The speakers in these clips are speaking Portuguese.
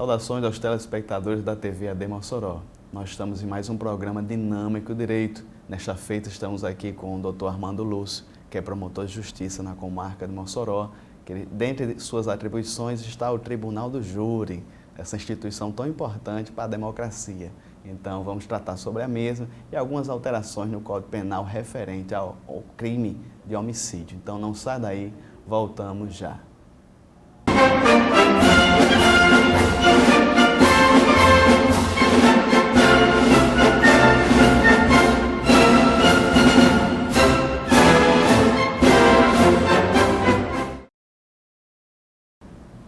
Saudações aos telespectadores da TV AD Mossoró. Nós estamos em mais um programa Dinâmico Direito. Nesta feita estamos aqui com o Dr. Armando Lúcio, que é promotor de justiça na comarca de Mossoró, que dentre suas atribuições está o Tribunal do Júri, essa instituição tão importante para a democracia. Então vamos tratar sobre a mesma e algumas alterações no Código Penal referente ao crime de homicídio. Então não sai daí, voltamos já.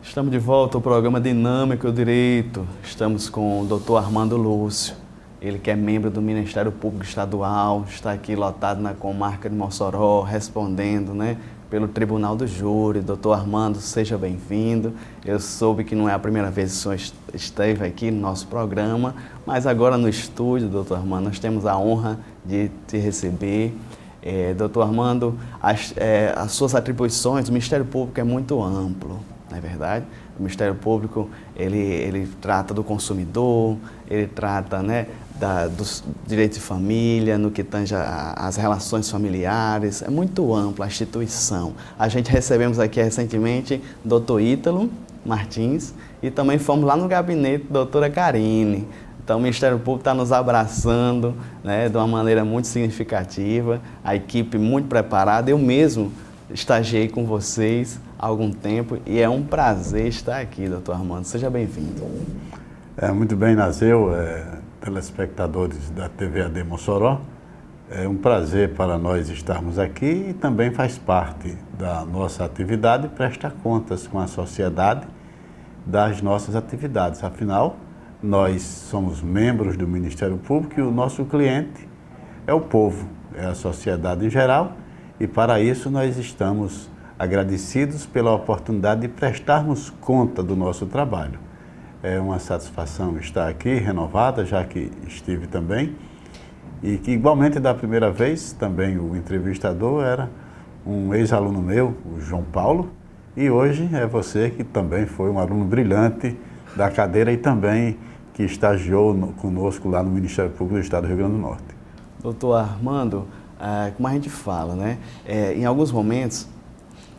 Estamos de volta ao programa Dinâmico Direito. Estamos com o Dr. Armando Lúcio, ele que é membro do Ministério Público Estadual, está aqui lotado na comarca de Mossoró, respondendo, pelo Tribunal do Júri. Dr. Armando, seja bem-vindo. Eu soube que não é a primeira vez que o senhor esteve aqui no nosso programa, mas agora no estúdio, Dr. Armando, nós temos a honra de te receber. Dr. Armando, as suas atribuições, o Ministério Público é muito amplo. Não é verdade? O Ministério Público, ele trata do consumidor, ele trata dos direitos de família, no que tange as relações familiares, é muito ampla a instituição. A gente recebemos aqui recentemente o doutor Ítalo Martins e também fomos lá no gabinete da doutora Karine. Então o Ministério Público está nos abraçando de uma maneira muito significativa, a equipe muito preparada, eu mesmo estagiei com vocês há algum tempo e é um prazer estar aqui, doutor Armando. Seja bem-vindo. Muito bem, Nazeu, telespectadores da TV AD Mossoró. É um prazer para nós estarmos aqui e também faz parte da nossa atividade prestar contas com a sociedade das nossas atividades. Afinal, nós somos membros do Ministério Público e o nosso cliente é o povo, é a sociedade em geral. E para isso nós estamos agradecidos pela oportunidade de prestarmos conta do nosso trabalho. É uma satisfação estar aqui, renovada, já que estive também, e que igualmente da primeira vez, também o entrevistador era um ex-aluno meu, o João Paulo, e hoje é você que também foi um aluno brilhante da cadeira e também que estagiou conosco lá no Ministério Público do Estado do Rio Grande do Norte. Doutor Armando, como a gente fala, em alguns momentos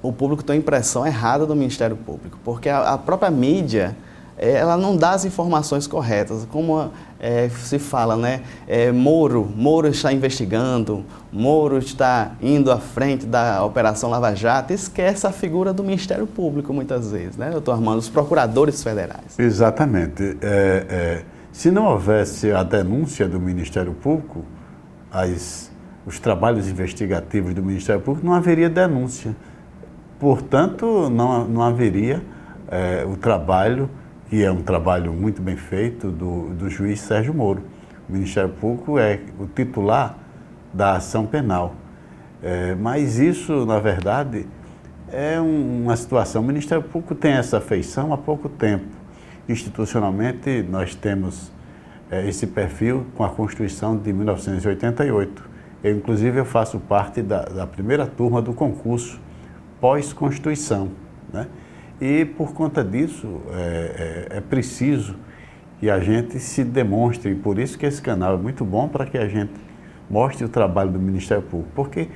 o público tem a impressão errada do Ministério Público, porque a própria mídia, ela não dá as informações corretas, como se fala, Moro está investigando, Moro está indo à frente da Operação Lava Jato, esquece a figura do Ministério Público muitas vezes, doutor Armando, os procuradores federais. Exatamente. Se não houvesse a denúncia do Ministério Público, os trabalhos investigativos do Ministério Público, não haveria denúncia. Portanto, não haveria o trabalho, que é um trabalho muito bem feito, do juiz Sérgio Moro. O Ministério Público é o titular da ação penal. Mas isso, na verdade, é uma situação. O Ministério Público tem essa feição há pouco tempo. Institucionalmente, nós temos esse perfil com a Constituição de 1988. Inclusive, eu faço parte da primeira turma do concurso pós-Constituição, E, por conta disso, é preciso que a gente se demonstre, e por isso que esse canal é muito bom para que a gente mostre o trabalho do Ministério Público, porque,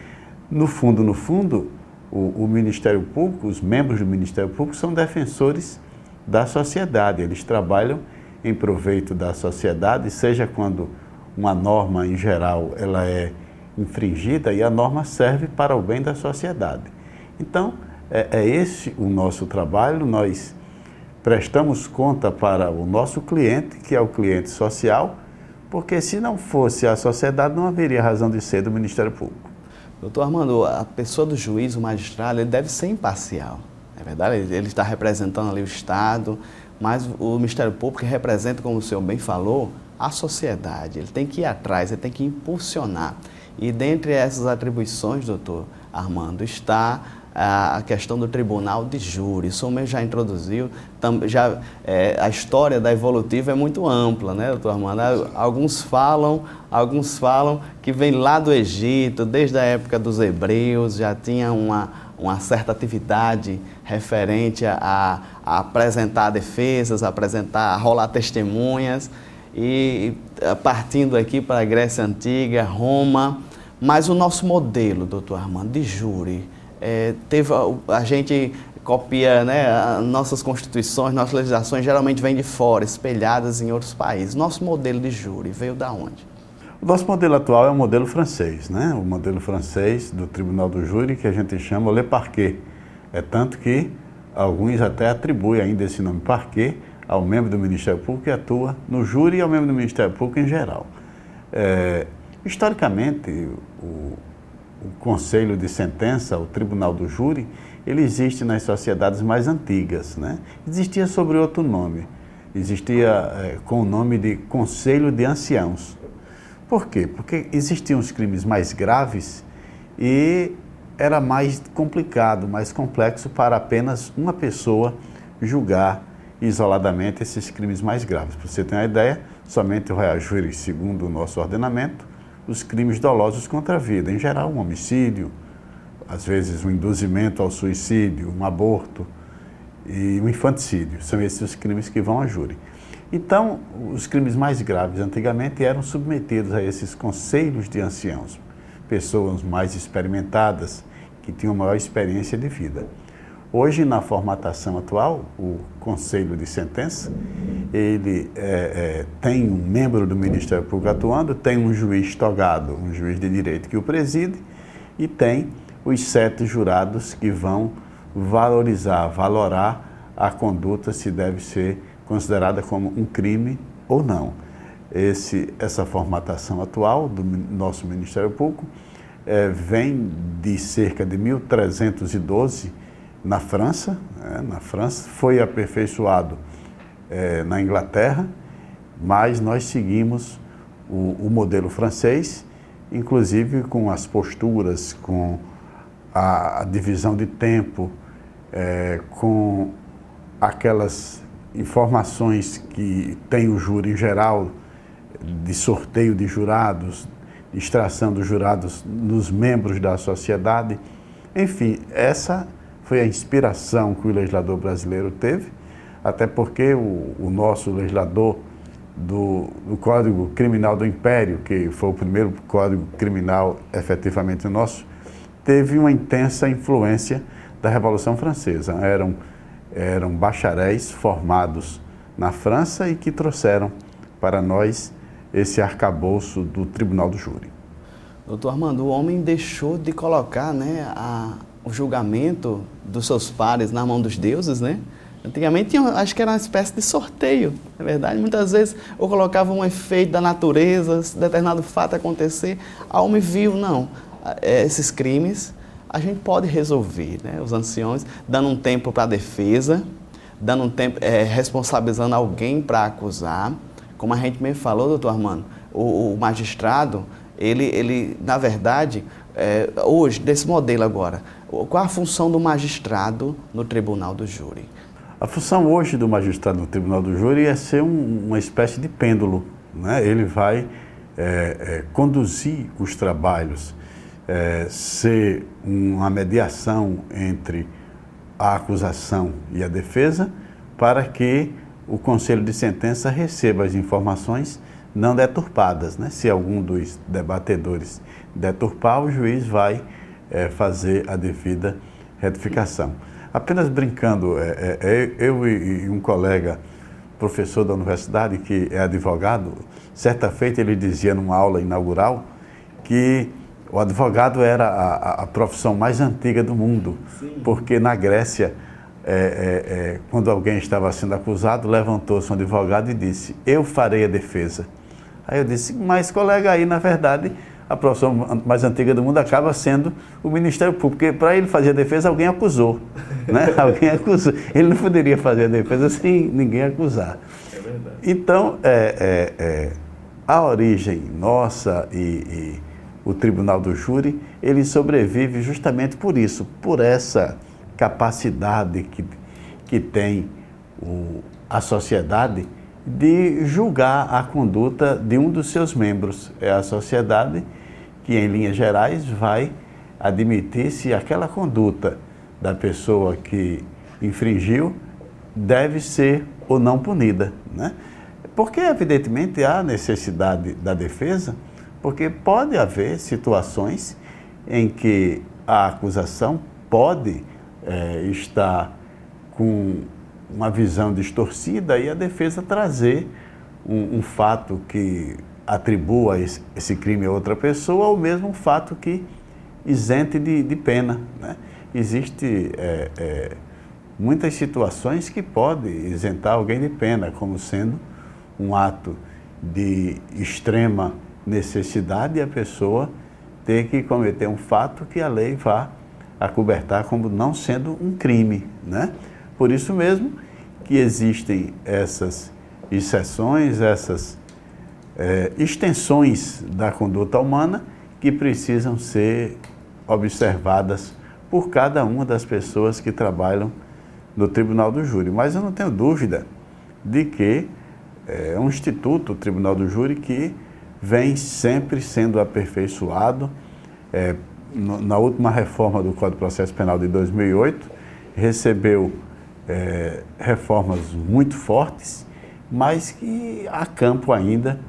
no fundo, o Ministério Público, os membros do Ministério Público são defensores da sociedade, eles trabalham em proveito da sociedade, seja quando uma norma, em geral, ela é infringida e a norma serve para o bem da sociedade. Então, é esse o nosso trabalho, nós prestamos conta para o nosso cliente, que é o cliente social, porque se não fosse a sociedade, não haveria razão de ser do Ministério Público. Doutor Armando, a pessoa do juiz, o magistrado, ele deve ser imparcial, é verdade? Ele está representando ali o Estado, mas o Ministério Público representa, como o senhor bem falou, a sociedade. Ele tem que ir atrás, ele tem que impulsionar. E dentre essas atribuições, doutor Armando, está a questão do Tribunal de Júri. O senhor mesmo já introduziu, a história da Evolutiva é muito ampla, doutor Armando? Alguns falam que vem lá do Egito, desde a época dos hebreus, já tinha uma certa atividade referente a apresentar defesas, a rolar testemunhas, e partindo aqui para a Grécia Antiga, Roma. Mas o nosso modelo, doutor Armando, de júri, a gente copia, né, nossas constituições, nossas legislações geralmente vêm de fora, espelhadas em outros países. Nosso modelo de júri veio da onde? O nosso modelo atual é o modelo francês, né? O modelo francês do Tribunal do Júri, que a gente chama le parquet. É tanto que alguns até atribuem ainda esse nome parquet ao membro do Ministério Público que atua no júri e ao membro do Ministério Público em geral. Historicamente, o Conselho de Sentença, o Tribunal do Júri, ele existe nas sociedades mais antigas, né? Existia sobre outro nome, existia com o nome de Conselho de Anciãos. Por quê? Porque existiam os crimes mais graves e era mais complicado, mais complexo para apenas uma pessoa julgar isoladamente esses crimes mais graves. Para você ter uma ideia, somente o reajure, segundo o nosso ordenamento, os crimes dolosos contra a vida, em geral um homicídio, às vezes um induzimento ao suicídio, um aborto e um infanticídio. São esses os crimes que vão a júri. Então, os crimes mais graves antigamente eram submetidos a esses conselhos de anciãos, pessoas mais experimentadas, que tinham maior experiência de vida. Hoje, na formatação atual, o Conselho de Sentença, ele tem um membro do Ministério Público atuando, tem um juiz togado, um juiz de direito que o preside, e tem os 7 jurados que vão valorar a conduta, se deve ser considerada como um crime ou não. Essa formatação atual do nosso Ministério Público vem de cerca de 1312 na França, foi aperfeiçoado na Inglaterra, mas nós seguimos o modelo francês, inclusive com as posturas, com a divisão de tempo, com aquelas informações que tem o júri em geral, de sorteio de jurados, de extração dos jurados nos membros da sociedade. Enfim, essa foi a inspiração que o legislador brasileiro teve, até porque o nosso legislador do Código Criminal do Império, que foi o primeiro Código Criminal efetivamente nosso, teve uma intensa influência da Revolução Francesa. Eram bacharéis formados na França e que trouxeram para nós esse arcabouço do Tribunal do Júri. Doutor Armando, o homem deixou de colocar, né, o julgamento dos seus pares na mão dos deuses, né? Antigamente, acho que era uma espécie de sorteio, é verdade? Muitas vezes eu colocava um efeito da natureza, se determinado fato acontecer, a homem viu, não, esses crimes a gente pode resolver, né? Os anciões dando um tempo para a defesa, dando um tempo, responsabilizando alguém para acusar. Como a gente mesmo falou, doutor Armando, o magistrado, ele na verdade, hoje, desse modelo agora, qual a função do magistrado no Tribunal do Júri? A função hoje do magistrado no Tribunal do Júri é ser uma espécie de pêndulo, né? Ele vai conduzir os trabalhos, ser uma mediação entre a acusação e a defesa, para que o Conselho de Sentença receba as informações não deturpadas, né? Se algum dos debatedores deturpar, o juiz vai fazer a devida retificação. Apenas brincando, eu e um colega, professor da universidade, que é advogado, certa feita ele dizia numa aula inaugural que o advogado era a profissão mais antiga do mundo. Sim. Porque na Grécia, quando alguém estava sendo acusado, levantou-se um advogado e disse: eu farei a defesa. Aí eu disse: mas colega, aí na verdade a profissão mais antiga do mundo acaba sendo o Ministério Público, porque para ele fazer a defesa alguém acusou, né? Alguém acusou. Ele não poderia fazer a defesa sem ninguém acusar. É verdade. Então, a origem nossa e o Tribunal do Júri, ele sobrevive justamente por isso, por essa capacidade que tem a sociedade de julgar a conduta de um dos seus membros. É a sociedade que, em linhas gerais, vai admitir se aquela conduta da pessoa que infringiu deve ser ou não punida, né? Porque, evidentemente, há necessidade da defesa, porque pode haver situações em que a acusação pode estar com uma visão distorcida e a defesa trazer um fato que atribua esse crime a outra pessoa ou mesmo um fato que isente de pena, né? Existem muitas situações que podem isentar alguém de pena, como sendo um ato de extrema necessidade e a pessoa ter que cometer um fato que a lei vá acobertar como não sendo um crime, né? Por isso mesmo que existem essas exceções, essas extensões da conduta humana que precisam ser observadas por cada uma das pessoas que trabalham no Tribunal do Júri. Mas eu não tenho dúvida de que é um instituto, o Tribunal do Júri, que vem sempre sendo aperfeiçoado. Na última reforma do Código de Processo Penal de 2008, recebeu reformas muito fortes, mas que há campo ainda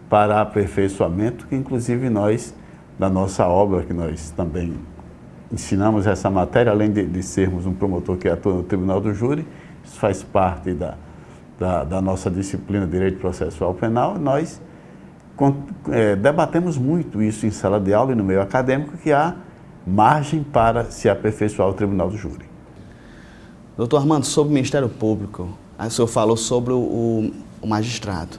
para aperfeiçoamento, que inclusive nós, na nossa obra, que nós também ensinamos essa matéria, além de sermos um promotor que atua no Tribunal do Júri, isso faz parte da nossa disciplina de Direito Processual Penal, nós debatemos muito isso em sala de aula e no meio acadêmico, que há margem para se aperfeiçoar o Tribunal do Júri. Doutor Armando, sobre o Ministério Público, o senhor falou sobre o magistrado,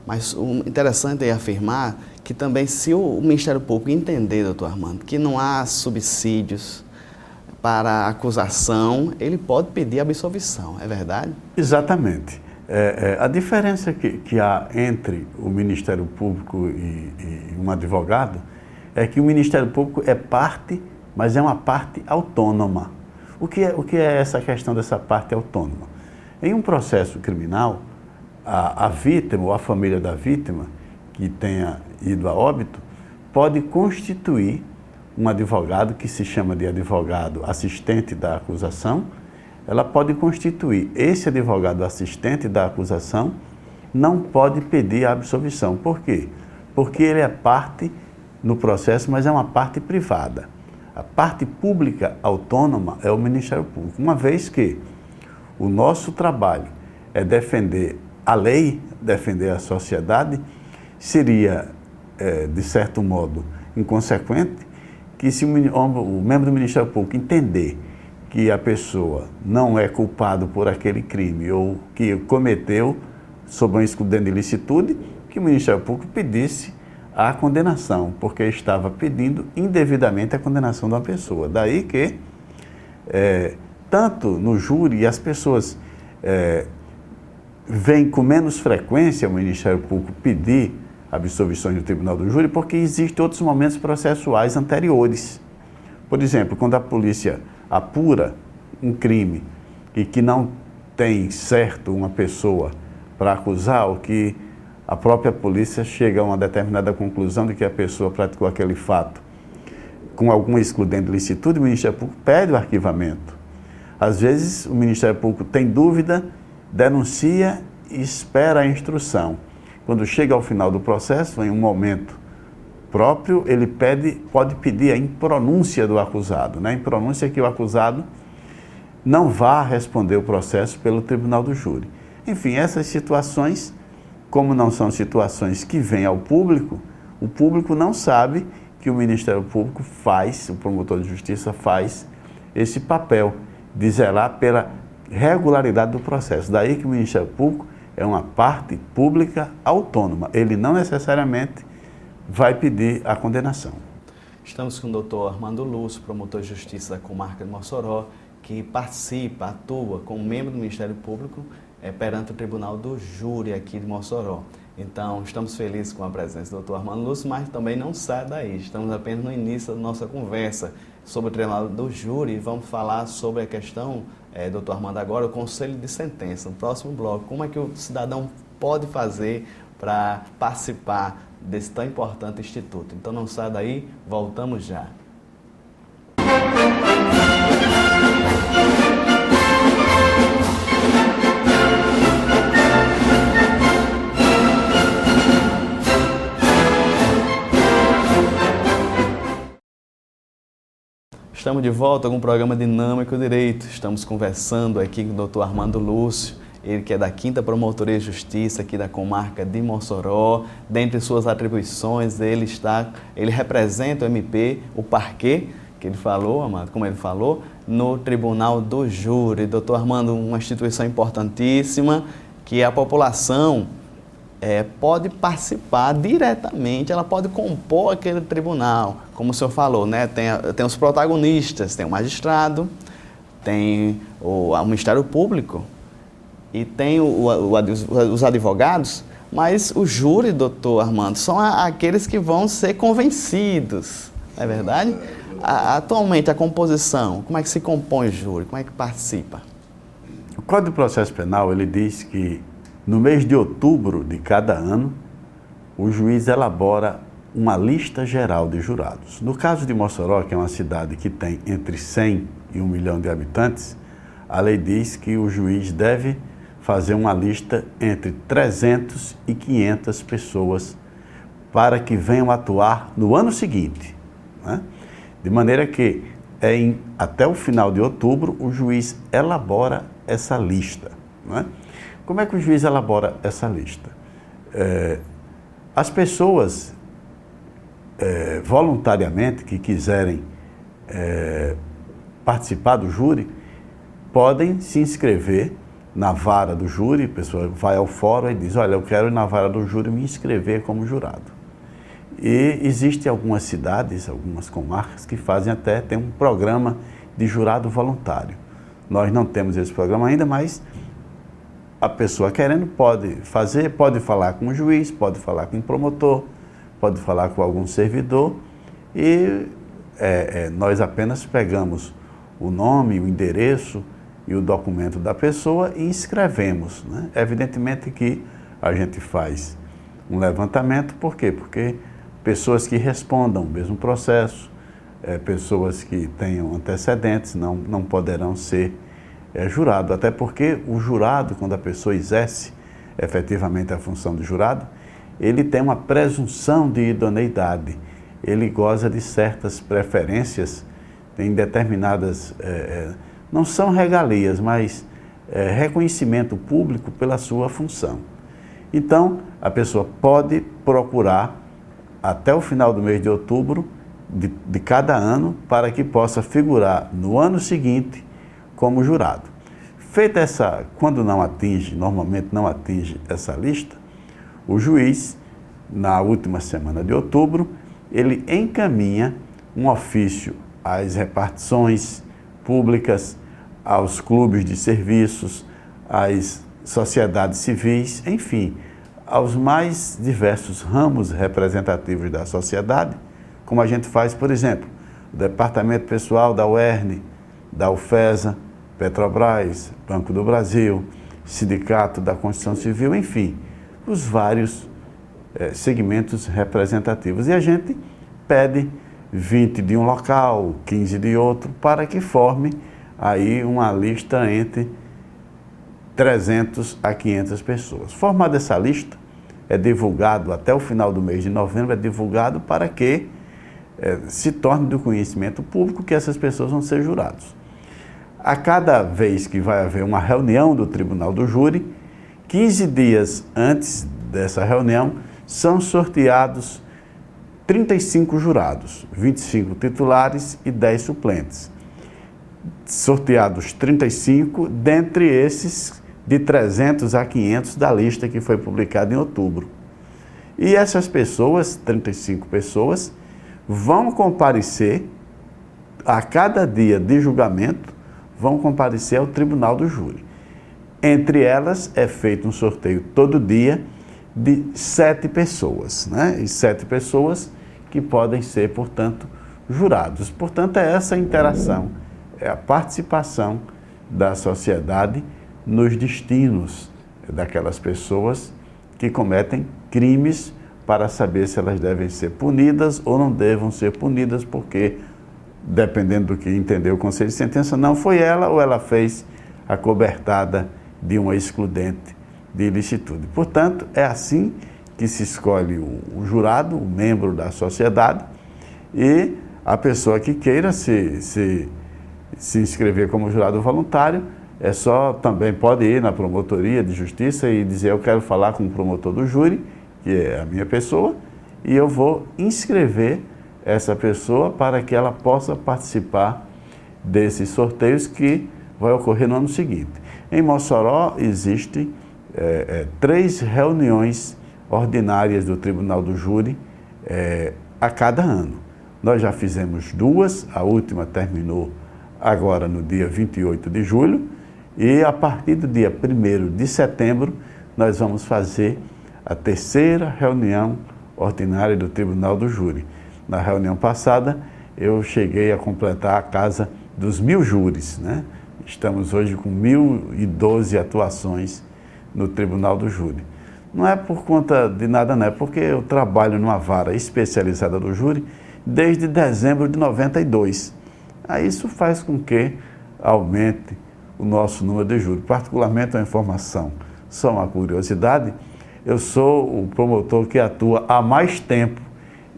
mas o interessante é afirmar que também se o Ministério Público entender, doutor Armando, que não há subsídios para a acusação, ele pode pedir absolvição, é verdade? Exatamente. A diferença que há entre o Ministério Público e um advogado é que o Ministério Público é parte, mas é uma parte autônoma. O que é essa questão dessa parte autônoma? Em um processo criminal, a vítima ou a família da vítima que tenha ido a óbito pode constituir um advogado que se chama de advogado assistente da acusação. Ela pode constituir. Esse advogado assistente da acusação não pode pedir a absolvição. Por quê? Porque ele é parte no processo, mas é uma parte privada. A parte pública autônoma é o Ministério Público. Uma vez que o nosso trabalho é defender a lei, defender a sociedade, seria, de certo modo, inconsequente que se o membro do Ministério Público entender que a pessoa não é culpada por aquele crime ou que cometeu sob uma excludente de ilicitude, que o Ministério Público pedisse a condenação, porque estava pedindo indevidamente a condenação de uma pessoa. Daí que, tanto no júri, as pessoas vêm com menos frequência ao Ministério Público pedir absolvições no Tribunal do Júri, porque existem outros momentos processuais anteriores. Por exemplo, quando a polícia apura um crime e que não tem certo uma pessoa para acusar, ou que a própria polícia chega a uma determinada conclusão de que a pessoa praticou aquele fato com alguma excludente de ilicitude, o Ministério Público pede o arquivamento. Às vezes, o Ministério Público tem dúvida, denuncia e espera a instrução. Quando chega ao final do processo, em um momento próprio, ele pode pedir a impronúncia do acusado, né? A impronúncia que o acusado não vá responder o processo pelo Tribunal do Júri. Enfim, essas situações, como não são situações que vêm ao público, o público não sabe que o Ministério Público faz, o promotor de justiça faz esse papel de zelar pela regularidade do processo. Daí que o Ministério Público é uma parte pública autônoma. Ele não necessariamente vai pedir a condenação. Estamos com o doutor Armando Lúcio, promotor de justiça da comarca de Mossoró, que participa, atua como membro do Ministério Público perante o Tribunal do Júri aqui de Mossoró. Então, estamos felizes com a presença do doutor Armando Lúcio, mas também não sai daí. Estamos apenas no início da nossa conversa sobre o Tribunal do Júri. Vamos falar sobre a questão, doutor Armando, agora, o conselho de sentença. No próximo bloco, como é que o cidadão pode fazer para participar desse tão importante instituto? Então, não sai daí, voltamos já. Estamos de volta com o programa Dinâmico Direito. Estamos conversando aqui com o doutor Armando Lúcio, ele que é da 5ª Promotoria de Justiça aqui da comarca de Mossoró. Dentre suas atribuições, ele representa o MP, o parquê, que ele falou, Amado, como ele falou, no Tribunal do Júri. Doutor Armando, uma instituição importantíssima que a população pode participar diretamente, ela pode compor aquele tribunal, como o senhor falou, né? Tem os protagonistas, tem o magistrado, tem o Ministério Público e tem os advogados, mas o júri, doutor Armando, são aqueles que vão ser convencidos, não é verdade? Atualmente, a composição, como é que se compõe o júri, como é que participa? O Código de Processo Penal, ele diz que no mês de outubro de cada ano, o juiz elabora uma lista geral de jurados. No caso de Mossoró, que é uma cidade que tem entre 100 e 1 milhão de habitantes, a lei diz que o juiz deve fazer uma lista entre 300 e 500 pessoas para que venham atuar no ano seguinte, né? De maneira que até o final de outubro o juiz elabora essa lista, né? Como é que o juiz elabora essa lista? As pessoas voluntariamente que quiserem participar do júri podem se inscrever na vara do júri. A pessoa vai ao fórum e diz: olha, eu quero ir na vara do júri me inscrever como jurado. E existem algumas cidades, algumas comarcas que tem um programa de jurado voluntário. Nós não temos esse programa ainda, mas a pessoa querendo pode fazer, pode falar com o juiz, pode falar com o promotor, pode falar com algum servidor e nós apenas pegamos o nome, o endereço e o documento da pessoa e inscrevemos, né? Evidentemente que a gente faz um levantamento, por quê? Porque pessoas que respondam o mesmo processo, pessoas que tenham antecedentes não poderão ser jurado, até porque o jurado, quando a pessoa exerce efetivamente a função de jurado, ele tem uma presunção de idoneidade, ele goza de certas preferências, tem determinadas, não são regalias, mas reconhecimento público pela sua função. Então, a pessoa pode procurar até o final do mês de outubro de cada ano para que possa figurar no ano seguinte como jurado. Feita quando normalmente não atinge essa lista, o juiz, na última semana de outubro, ele encaminha um ofício às repartições públicas, aos clubes de serviços, às sociedades civis, enfim, aos mais diversos ramos representativos da sociedade, como a gente faz, por exemplo, o Departamento Pessoal da UERN, da UFESA, Petrobras, Banco do Brasil, Sindicato da Construção Civil, enfim, os vários segmentos representativos. E a gente pede 20 de um local, 15 de outro, para que forme aí uma lista entre 300 a 500 pessoas. Formada essa lista, é divulgado até o final do mês de novembro, é divulgado para que se torne do conhecimento público que essas pessoas vão ser jurados. A cada vez que vai haver uma reunião do Tribunal do Júri, 15 dias antes dessa reunião, são sorteados 35 jurados, 25 titulares e 10 suplentes. Sorteados 35, dentre esses de 300 a 500 da lista que foi publicada em outubro. E essas pessoas, 35 pessoas, vão comparecer a cada dia de julgamento, vão comparecer ao Tribunal do Júri. Entre elas é feito um sorteio todo dia de 7 pessoas, né? E 7 pessoas que podem ser, portanto, jurados. Portanto, é essa interação, é a participação da sociedade nos destinos daquelas pessoas que cometem crimes para saber se elas devem ser punidas ou não devem ser punidas, porque, dependendo do que entendeu o Conselho de Sentença, não foi ela ou ela fez a cobertada de uma excludente de ilicitude. Portanto, é assim que se escolhe o jurado, o membro da sociedade, e a pessoa que queira se inscrever como jurado voluntário, também pode ir na promotoria de justiça e dizer: eu quero falar com o promotor do júri, que é a minha pessoa, e eu vou inscrever essa pessoa para que ela possa participar desses sorteios que vai ocorrer no ano seguinte. Em Mossoró existem 3 reuniões ordinárias do Tribunal do Júri a cada ano. Nós já fizemos 2, a última terminou agora no dia 28 de julho, e a partir do dia 1º de setembro nós vamos fazer a 3ª reunião ordinária do Tribunal do Júri. Na reunião passada eu cheguei a completar a casa dos 1000 júris, né? Estamos hoje com 1012 atuações no Tribunal do Júri. Não é por conta de nada, não, é porque eu trabalho numa vara especializada do júri desde dezembro de 92. Aí isso faz com que aumente o nosso número de júri. Particularmente, uma informação, só uma curiosidade, eu sou o promotor que atua há mais tempo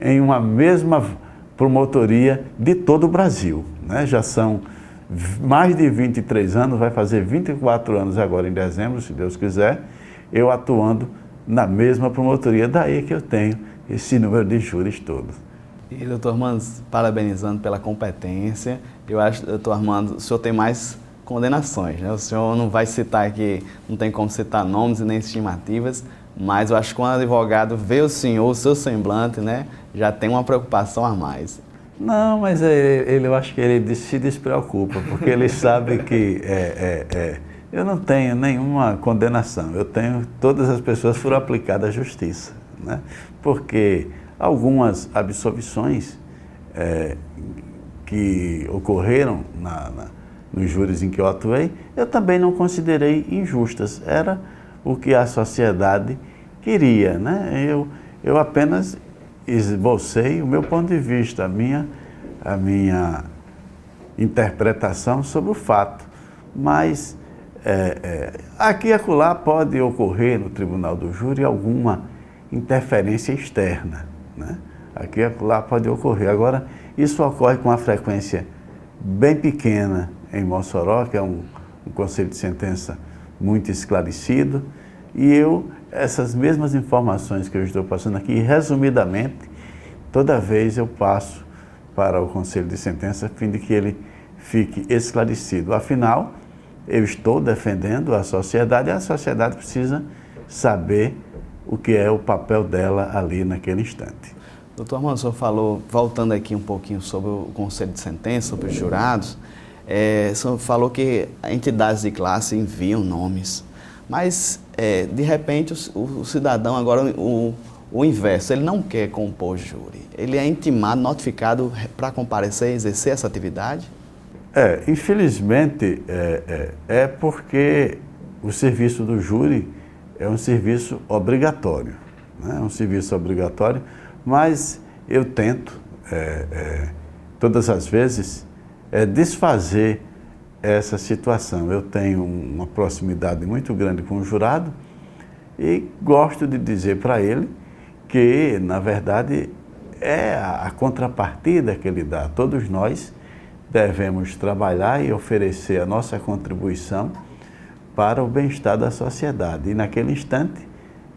em uma mesma promotoria de todo o Brasil, né? Já são mais de 23 anos, vai fazer 24 anos agora em dezembro, se Deus quiser, eu atuando na mesma promotoria, daí que eu tenho esse número de júris todos. E, doutor Armando, parabenizando pela competência, eu acho, doutor Armando, o senhor tem mais condenações, né? O senhor não vai citar aqui, não tem como citar nomes e nem estimativas, mas eu acho que quando o advogado vê o senhor, o seu semblante, né, já tem uma preocupação a mais. Não, mas eu acho que ele se despreocupa, porque ele sabe que eu não tenho nenhuma condenação, todas as pessoas foram aplicadas à justiça, né? Porque algumas absolvições que ocorreram nos júris em que eu atuei, eu também não considerei injustas, era o que a sociedade queria, né? Eu apenas esbocei o meu ponto de vista, a minha interpretação sobre o fato. Mas aqui e acolá pode ocorrer no Tribunal do Júri alguma interferência externa, né? Aqui e acolá pode ocorrer. Agora, isso ocorre com uma frequência bem pequena em Mossoró, que é um conselho de sentença muito esclarecido, e essas mesmas informações que eu estou passando aqui, resumidamente, toda vez eu passo para o Conselho de Sentença a fim de que ele fique esclarecido. Afinal, eu estou defendendo a sociedade e a sociedade precisa saber o que é o papel dela ali naquele instante. Doutor Armando, o senhor falou, voltando aqui um pouquinho sobre o Conselho de Sentença, sobre os jurados, o senhor falou que entidades de classe enviam nomes, mas de repente o cidadão agora, o inverso, ele não quer compor júri, ele é intimado, notificado para comparecer e exercer essa atividade? Infelizmente, porque o serviço do júri é um serviço obrigatório, né? É um serviço obrigatório, mas eu tento, todas as vezes, desfazer essa situação. Eu tenho uma proximidade muito grande com o jurado e gosto de dizer para ele que, na verdade, é a contrapartida que ele dá. Todos nós devemos trabalhar e oferecer a nossa contribuição para o bem-estar da sociedade. E, naquele instante,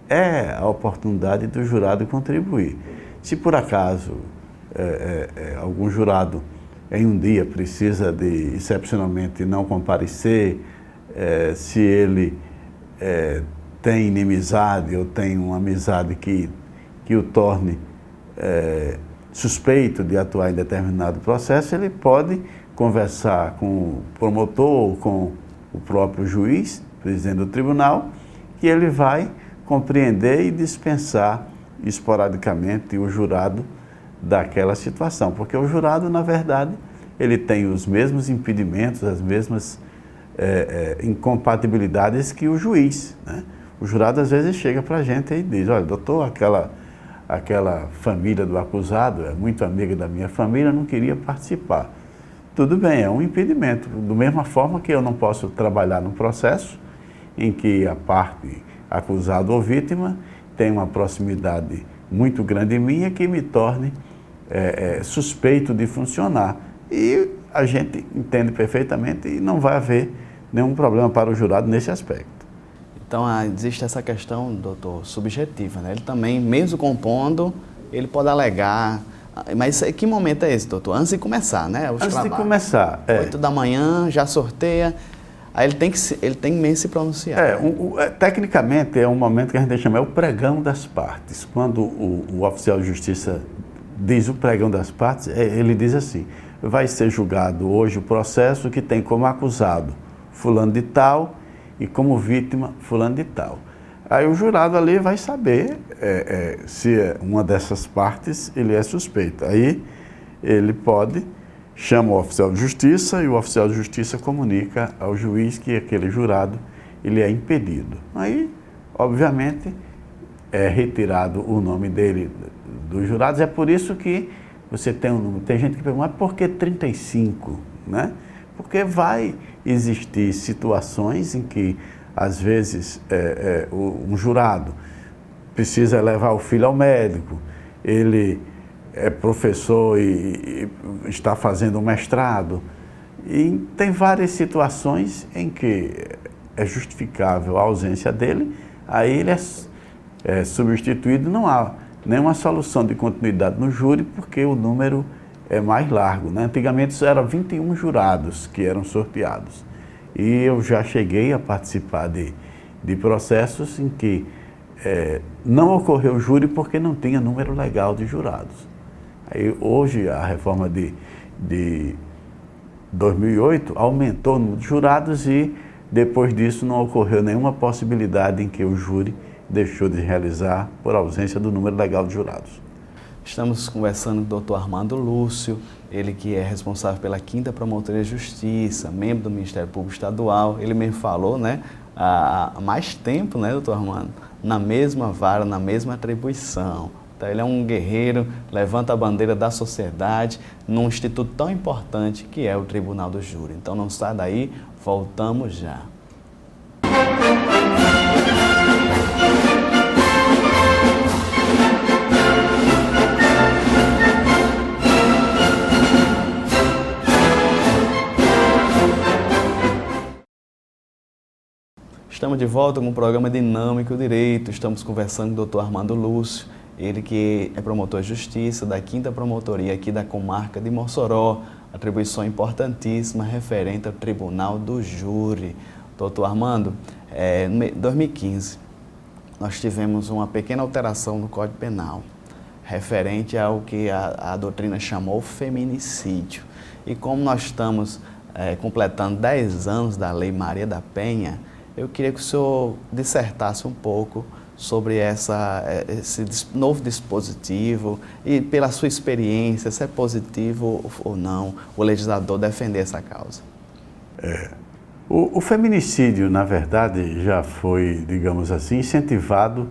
é a oportunidade do jurado contribuir. Se, por acaso, algum jurado em um dia precisa de, excepcionalmente, não comparecer, se ele tem inimizade ou tem uma amizade que o torne suspeito de atuar em determinado processo, ele pode conversar com o promotor ou com o próprio juiz, presidente do tribunal, que ele vai compreender e dispensar esporadicamente o jurado daquela situação, porque o jurado, na verdade, ele tem os mesmos impedimentos, as mesmas incompatibilidades que o juiz, né? O jurado, às vezes, chega para a gente e diz: olha, doutor, aquela família do acusado é muito amiga da minha família, não queria participar. Tudo bem, é um impedimento. Da mesma forma que eu não posso trabalhar num processo em que a parte acusada ou vítima tem uma proximidade muito grande em minha que me torne suspeito de funcionar. E a gente entende perfeitamente e não vai haver nenhum problema para o jurado nesse aspecto. Então, existe essa questão, doutor, subjetiva, né? Ele também, mesmo compondo, ele pode alegar. Mas que momento é esse, doutor? Antes de começar, né? Antes de começar. 8 da manhã, já sorteia. Aí ele tem mesmo se pronunciar. Tecnicamente, é um momento que a gente chama o pregão das partes. Quando o oficial de justiça diz o pregão das partes, ele diz assim: vai ser julgado hoje o processo que tem como acusado fulano de tal e como vítima fulano de tal. Aí o jurado ali vai saber se uma dessas partes ele é suspeito. Aí ele chama o oficial de justiça e o oficial de justiça comunica ao juiz que aquele jurado ele é impedido. Aí, obviamente, é retirado o nome dele dos jurados. É por isso que você tem um número. Tem gente que pergunta, mas por que 35? Né? Porque vai existir situações em que, às vezes, um jurado precisa levar o filho ao médico, ele é professor e está fazendo um mestrado. E tem várias situações em que é justificável a ausência dele, aí ele é substituído, não há nenhuma solução de continuidade no júri, porque o número é mais largo. Né? Antigamente eram 21 jurados que eram sorteados. E eu já cheguei a participar de processos em que não ocorreu júri porque não tinha número legal de jurados. Aí, hoje, a reforma de 2008 aumentou o número de jurados e, depois disso, não ocorreu nenhuma possibilidade em que o júri deixou de realizar por ausência do número legal de jurados. Estamos conversando com o doutor Armando Lúcio, ele que é responsável pela 5ª Promotoria de Justiça, membro do Ministério Público Estadual. Ele mesmo falou, né, há mais tempo, né, doutor Armando, na mesma vara, na mesma atribuição. Então, ele é um guerreiro, levanta a bandeira da sociedade num instituto tão importante que é o Tribunal do Júri. Então, não sai daí, voltamos já. Estamos de volta com o programa Dinâmico Direito. Estamos conversando com o doutor Armando Lúcio, ele que é promotor de justiça da 5ª Promotoria aqui da comarca de Mossoró, atribuição importantíssima referente ao Tribunal do Júri. Doutor Armando, em 2015, nós tivemos uma pequena alteração no Código Penal, referente ao que a doutrina chamou feminicídio. E como nós estamos completando 10 anos da Lei Maria da Penha, eu queria que o senhor dissertasse um pouco sobre esse novo dispositivo e, pela sua experiência, se é positivo ou não o legislador defender essa causa. O feminicídio, na verdade, já foi, digamos assim, incentivado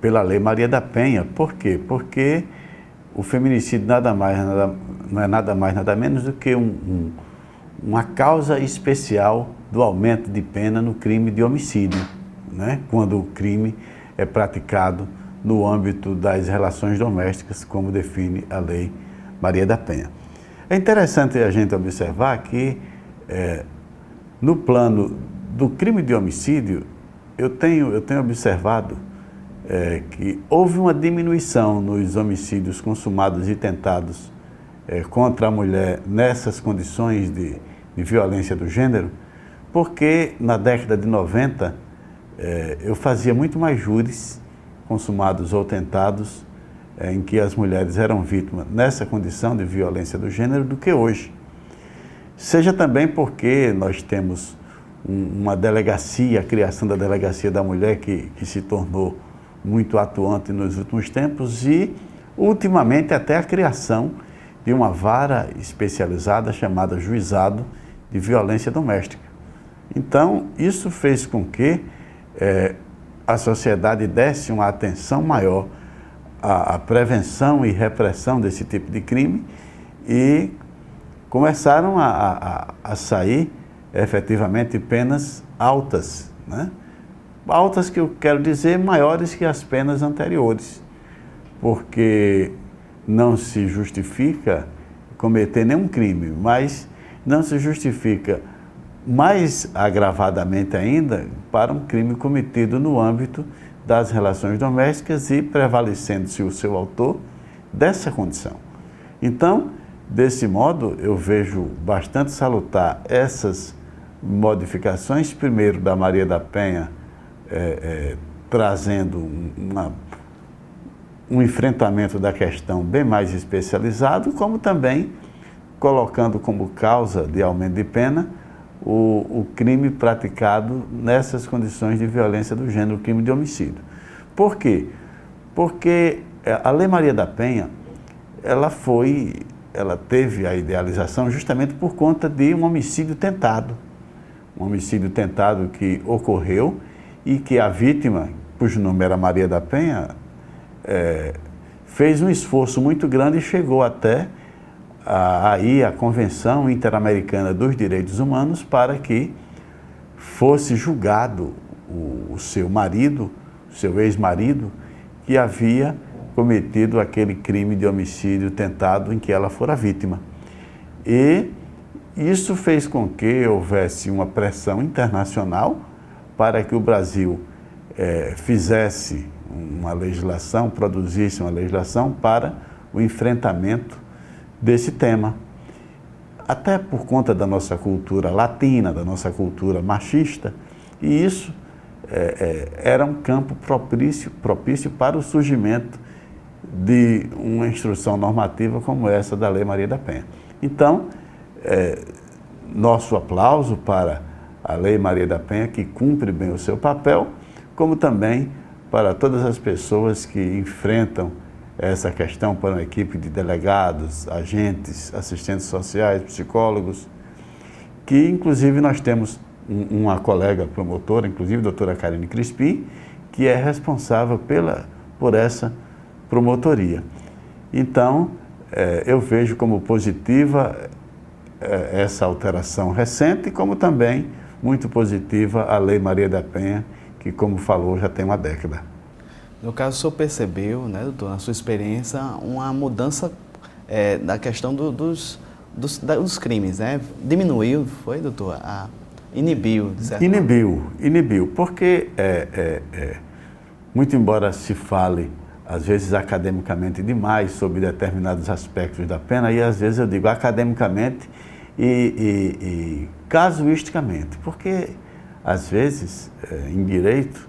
pela Lei Maria da Penha. Por quê? Porque o feminicídio não é nada mais, nada menos do que uma causa especial do aumento de pena no crime de homicídio, né? Quando o crime é praticado no âmbito das relações domésticas, como define a Lei Maria da Penha. É interessante a gente observar que, no plano do crime de homicídio, eu tenho observado que houve uma diminuição nos homicídios consumados e tentados contra a mulher nessas condições de violência do gênero, porque na década de 90 eu fazia muito mais júris consumados ou tentados em que as mulheres eram vítimas nessa condição de violência do gênero do que hoje. Seja também porque nós temos uma delegacia, a criação da Delegacia da Mulher que se tornou muito atuante nos últimos tempos e, ultimamente, até a criação de uma vara especializada chamada Juizado de Violência Doméstica. Então, isso fez com que a sociedade desse uma atenção maior à prevenção e repressão desse tipo de crime e começaram a sair efetivamente penas altas, né? Altas que eu quero dizer maiores que as penas anteriores, porque não se justifica cometer nenhum crime, mas não se justifica mais agravadamente ainda para um crime cometido no âmbito das relações domésticas e prevalecendo-se o seu autor dessa condição. Então, desse modo, eu vejo bastante salutar essas modificações, primeiro da Maria da Penha, trazendo um enfrentamento da questão bem mais especializado, como também colocando como causa de aumento de pena o crime praticado nessas condições de violência do gênero, o crime de homicídio. Por quê? Porque a Lei Maria da Penha, ela teve a idealização justamente por conta de um homicídio tentado. Um homicídio tentado que ocorreu e que a vítima, cujo nome era Maria da Penha, fez um esforço muito grande e chegou até a Convenção Interamericana dos Direitos Humanos para que fosse julgado o seu marido, o seu ex-marido, que havia cometido aquele crime de homicídio tentado em que ela fora vítima. E isso fez com que houvesse uma pressão internacional para que o Brasil fizesse uma legislação, produzisse uma legislação para o enfrentamento desse tema. Até por conta da nossa cultura latina, da nossa cultura machista, e isso era um campo propício para o surgimento de uma instrução normativa como essa da Lei Maria da Penha. Então, nosso aplauso para a Lei Maria da Penha, que cumpre bem o seu papel, como também para todas as pessoas que enfrentam essa questão, para uma equipe de delegados, agentes, assistentes sociais, psicólogos, que inclusive nós temos uma colega promotora, inclusive a doutora Karine Crispim, que é responsável por essa promotoria. Então, eu vejo como positiva essa alteração recente, como também muito positiva a Lei Maria da Penha, que, como falou, já tem uma década. No caso, o senhor percebeu, né, doutor, na sua experiência, uma mudança da questão dos crimes, né? Diminuiu, foi, doutor? Inibiu, de certo modo? Inibiu, porque, muito embora se fale, às vezes academicamente demais, sobre determinados aspectos da pena, e às vezes eu digo academicamente e casuisticamente, porque, às vezes, em direito,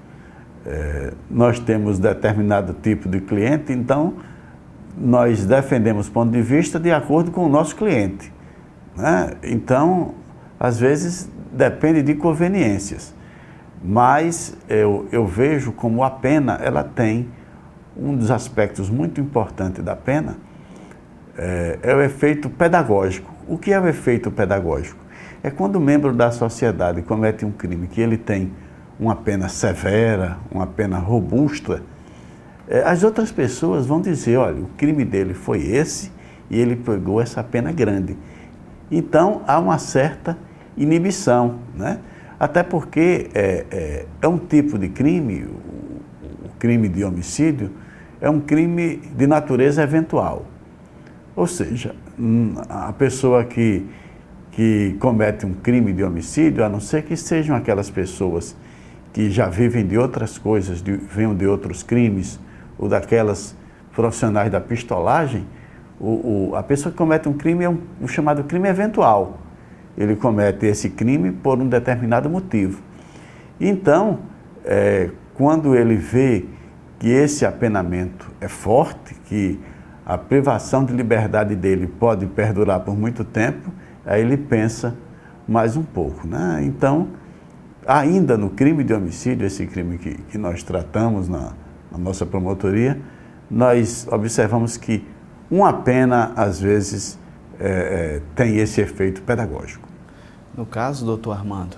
nós temos determinado tipo de cliente, então nós defendemos ponto de vista de acordo com o nosso cliente, né? Então, às vezes, depende de conveniências, mas eu vejo como a pena, ela tem um dos aspectos muito importantes da pena, é o efeito pedagógico. O que é o efeito pedagógico? É quando o membro da sociedade comete um crime que ele tem uma pena severa, uma pena robusta, as outras pessoas vão dizer, olha, o crime dele foi esse e ele pegou essa pena grande. Então, há uma certa inibição, né? Até porque é um tipo de crime, o crime de homicídio, é um crime de natureza eventual. Ou seja, a pessoa que comete um crime de homicídio, a não ser que sejam aquelas pessoas que já vivem de outras coisas, venham de outros crimes, ou daquelas profissionais da pistolagem, a pessoa que comete um crime é um chamado crime eventual. Ele comete esse crime por um determinado motivo. Então, quando ele vê que esse apenamento é forte, que a privação de liberdade dele pode perdurar por muito tempo, aí ele pensa mais um pouco, né? Então, ainda no crime de homicídio, esse crime que nós tratamos na nossa promotoria, nós observamos que uma pena, às vezes, tem esse efeito pedagógico. No caso, doutor Armando,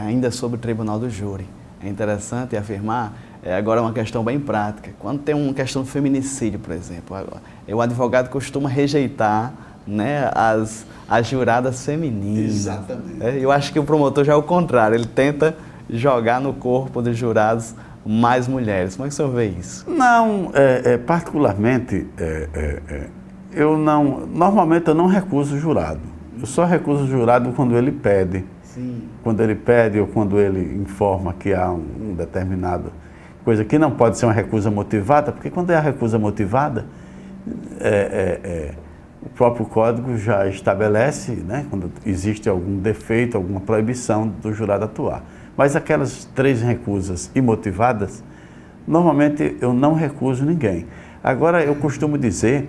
ainda sobre o tribunal do júri, é interessante afirmar, agora uma questão bem prática, quando tem uma questão de feminicídio, por exemplo, o advogado costuma rejeitar, né, as juradas femininas. Exatamente. Eu acho que o promotor já é o contrário, ele tenta jogar no corpo dos jurados mais mulheres. Como é que o senhor vê isso? Não, particularmente, normalmente eu não recuso o jurado. Eu só recuso o jurado quando ele pede. Sim. Quando ele pede ou quando ele informa que há um determinado coisa que não pode ser uma recusa motivada, porque quando é a recusa motivada, o próprio código já estabelece, né, quando existe algum defeito, alguma proibição do jurado atuar. Mas aquelas 3 recusas imotivadas, normalmente eu não recuso ninguém. Agora, eu costumo dizer,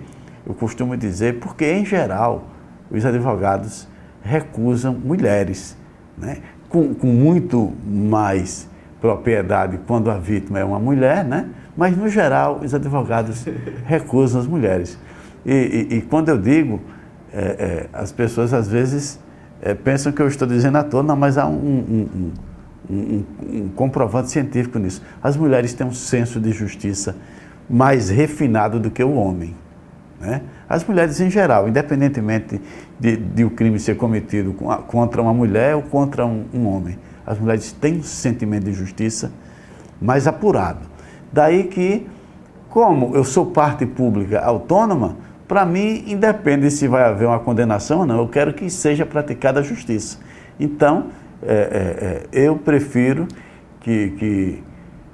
porque em geral os advogados recusam mulheres, né, com muito mais propriedade quando a vítima é uma mulher, né? Mas no geral os advogados recusam as mulheres. E quando eu digo, as pessoas às vezes pensam que eu estou dizendo à toa, não, mas há um comprovante científico nisso. As mulheres têm um senso de justiça mais refinado do que o homem, né? As mulheres em geral, independentemente de o crime ser cometido contra uma mulher ou contra um homem, as mulheres têm um sentimento de justiça mais apurado. Daí que, como eu sou parte pública autônoma, para mim, independe se vai haver uma condenação ou não, eu quero que seja praticada a justiça. Então, eu prefiro que...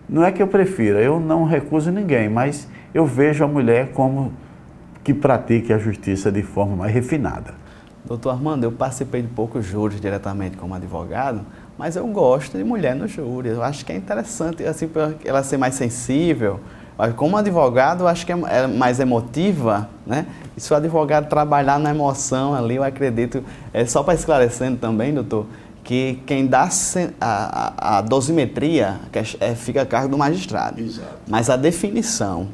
Não é que eu prefira, eu não recuso ninguém, mas eu vejo a mulher como que pratique a justiça de forma mais refinada. Doutor Armando, eu participei de poucos júris diretamente como advogado, mas eu gosto de mulher no júri. Eu acho que é interessante, assim, ela ser mais sensível. Como advogado, eu acho que é mais emotiva, né? E se o advogado trabalhar na emoção ali, eu acredito, só para esclarecendo também, doutor, que quem dá a dosimetria fica a cargo do magistrado. Exato. Mas a definição,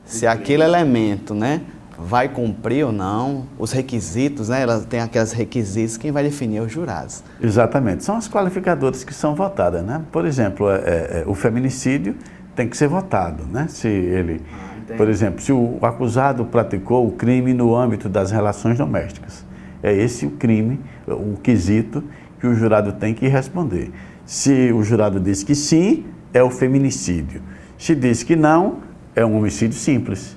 se aquele elemento, né, vai cumprir ou não, os requisitos, né? Ela tem aqueles requisitos, quem vai definir é os jurados. Exatamente, são as qualificadoras que são votadas, né? Por exemplo, o feminicídio tem que ser votado, né? Se ele, por exemplo, se o acusado praticou o crime no âmbito das relações domésticas, é esse o crime, o quesito que o jurado tem que responder. Se o jurado diz que sim, é o feminicídio. Se diz que não, é um homicídio simples.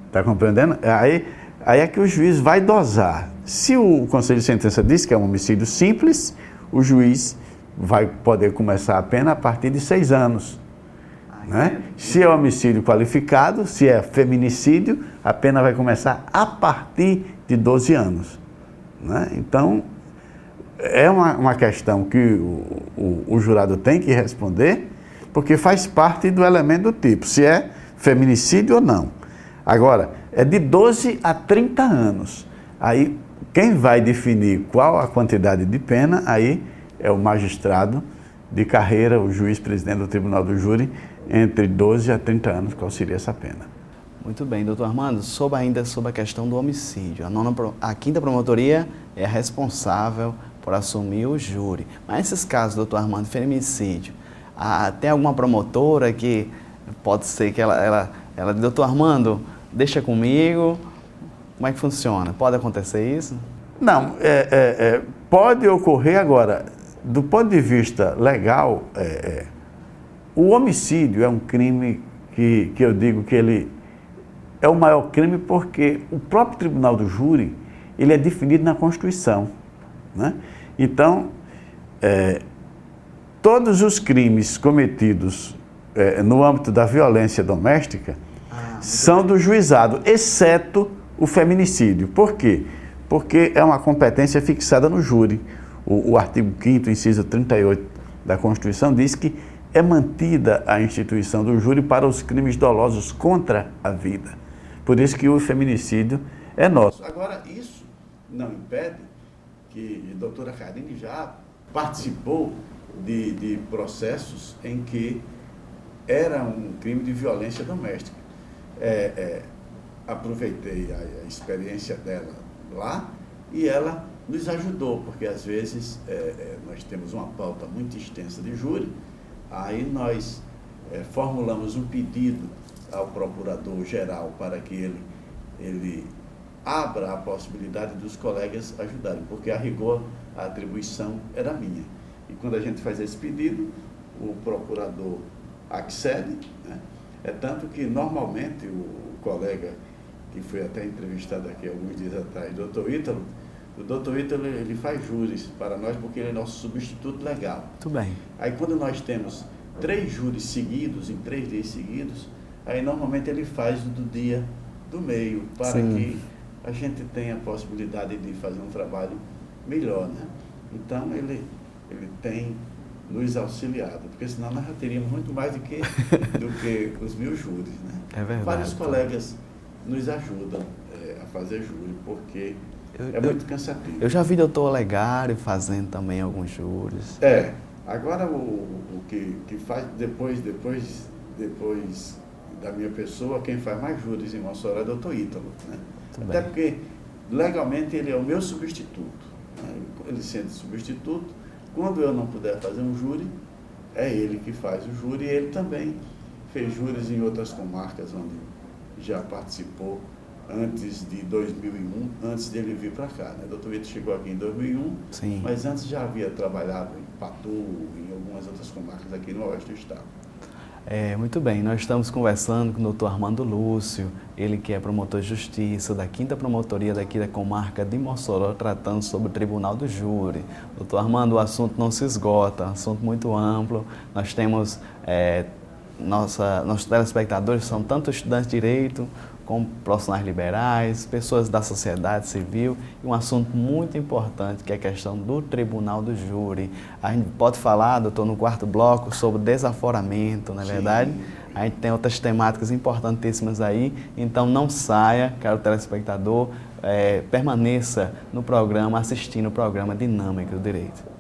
Está compreendendo? Aí é que o juiz vai dosar. Se o conselho de sentença diz que é um homicídio simples, o juiz vai poder começar a pena a partir de 6 anos. Né? Se é homicídio qualificado, se é feminicídio, a pena vai começar a partir de 12 anos. Né? Então, é uma questão que o jurado tem que responder, porque faz parte do elemento do tipo, se é feminicídio ou não. Agora, é de 12 a 30 anos. Aí, quem vai definir qual a quantidade de pena, aí é o magistrado de carreira, o juiz presidente do tribunal do júri, entre 12 a 30 anos, qual seria essa pena. Muito bem, doutor Armando, ainda sobre a questão do homicídio. A 5ª Promotoria é responsável por assumir o júri. Mas nesses casos, doutor Armando, feminicídio, tem alguma promotora que pode ser que ela doutor Armando, deixa comigo, como é que funciona? Pode acontecer isso? Não, pode ocorrer agora, do ponto de vista legal, o homicídio é um crime que eu digo que ele é o maior crime porque o próprio tribunal do júri, ele é definido na Constituição, né? Então, todos os crimes cometidos no âmbito da violência doméstica são do juizado, exceto o feminicídio. Por quê? Porque é uma competência fixada no júri. O artigo 5º, inciso 38 da Constituição diz que é mantida a instituição do júri para os crimes dolosos contra a vida. Por isso que o feminicídio é nosso. Agora, isso não impede que a doutora Karine já participou de processos em que era um crime de violência doméstica. Aproveitei a experiência dela lá e ela nos ajudou, porque às vezes nós temos uma pauta muito extensa de júri, aí nós formulamos um pedido ao procurador-geral para que ele abra a possibilidade dos colegas ajudarem, porque a rigor a atribuição era minha. E quando a gente faz esse pedido, o procurador accede, né? É tanto que normalmente o colega que foi até entrevistado aqui alguns dias atrás, o doutor Ítalo ele faz júris para nós porque ele é nosso substituto legal. Muito bem. Aí quando nós temos 3 júris seguidos, em 3 dias seguidos, aí normalmente ele faz do dia do meio, para Sim. que a gente tenha a possibilidade de fazer um trabalho melhor, né? Então ele tem nos auxiliado, porque senão nós já teríamos muito mais do que os 1000 júris, né? É verdade. Vários colegas nos ajudam a fazer júri, porque é muito cansativo. Eu já vi doutor Olegário fazendo também alguns júris. Agora o que faz depois da minha pessoa, quem faz mais júris em Mossoró é o doutor Ítalo, né? Até porque legalmente ele é o meu substituto, né? Ele sendo substituto, quando eu não puder fazer um júri, é ele que faz o júri, e ele também fez júris em outras comarcas onde já participou antes de 2001, antes dele vir para cá, né? O doutor Ítalo chegou aqui em 2001, Sim. mas antes já havia trabalhado em Patu, em algumas outras comarcas aqui no oeste do estado. Muito bem, nós estamos conversando com o doutor Armando Lúcio, ele que é promotor de justiça da 5ª Promotoria daqui da comarca de Mossoró, tratando sobre o Tribunal do Júri. Doutor Armando, o assunto não se esgota, é um assunto muito amplo. Nós temos, nossos telespectadores são tanto estudantes de direito, como profissionais liberais, pessoas da sociedade civil, e um assunto muito importante que é a questão do Tribunal do Júri. A gente pode falar, doutor, no 4º bloco, sobre desaforamento, não é verdade? A gente tem outras temáticas importantíssimas aí, então não saia, caro telespectador, permaneça no programa, assistindo o programa Dinâmica do Direito.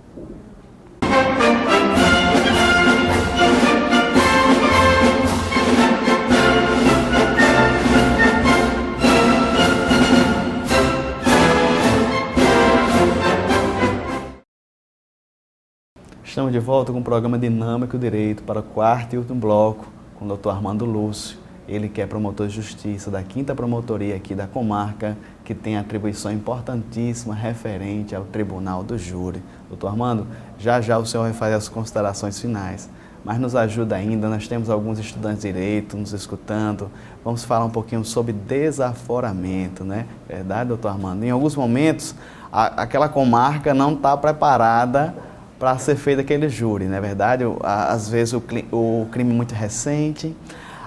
Estamos de volta com o programa Dinâmico Direito para o 4º e último bloco com o doutor Armando Lúcio, ele que é promotor de justiça da 5ª Promotoria aqui da comarca, que tem atribuição importantíssima referente ao Tribunal do Júri. Doutor Armando, já o senhor vai fazer as considerações finais, mas nos ajuda ainda, nós temos alguns estudantes de direito nos escutando, vamos falar um pouquinho sobre desaforamento, né? Verdade, doutor Armando? Em alguns momentos, aquela comarca não está preparada para ser feito aquele júri, não é verdade? Às vezes o crime muito recente,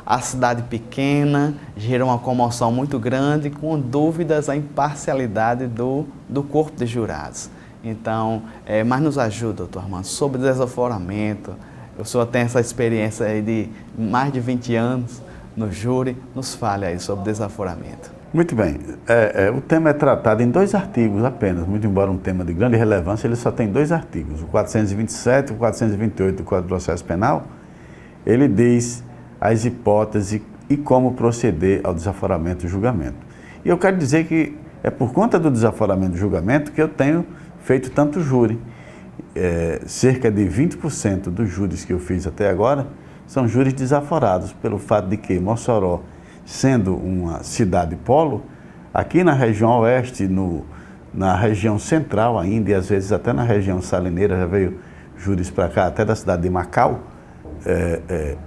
a cidade pequena, gera uma comoção muito grande, com dúvidas à imparcialidade do corpo de jurados. Então, mas nos ajuda, doutor Armando, sobre desaforamento. O senhor tem essa experiência aí de mais de 20 anos no júri, nos fale aí sobre desaforamento. Muito bem. O tema é tratado em 2 artigos apenas, muito embora um tema de grande relevância, ele só tem 2 artigos, o 427 e o 428 do Código de Processo Penal. Ele diz as hipóteses e como proceder ao desaforamento do julgamento. E eu quero dizer que é por conta do desaforamento do julgamento que eu tenho feito tanto júri. Cerca de 20% dos júris que eu fiz até agora são júris desaforados, pelo fato de que Mossoró, sendo uma cidade polo, aqui na região oeste, na região central ainda, e às vezes até na região salineira, já veio júris para cá, até da cidade de Macau.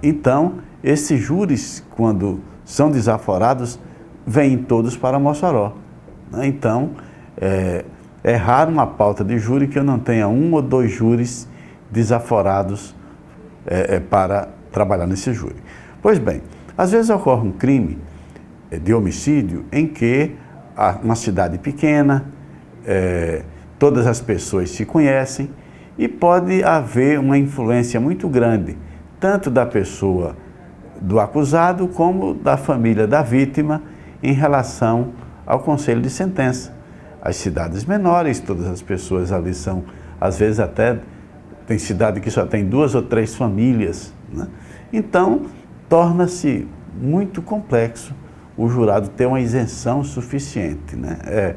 Então, esses júris, quando são desaforados, vêm todos para Mossoró, né? Então, é raro uma pauta de júri que eu não tenha 1 ou 2 júris desaforados para trabalhar nesse júri. Pois bem, às vezes ocorre um crime de homicídio em que uma cidade pequena, todas as pessoas se conhecem e pode haver uma influência muito grande, tanto da pessoa do acusado como da família da vítima em relação ao conselho de sentença. As cidades menores, todas as pessoas ali são, às vezes até, tem cidade que só tem 2 ou 3 famílias, né? Então, torna-se muito complexo o jurado ter uma isenção suficiente, né?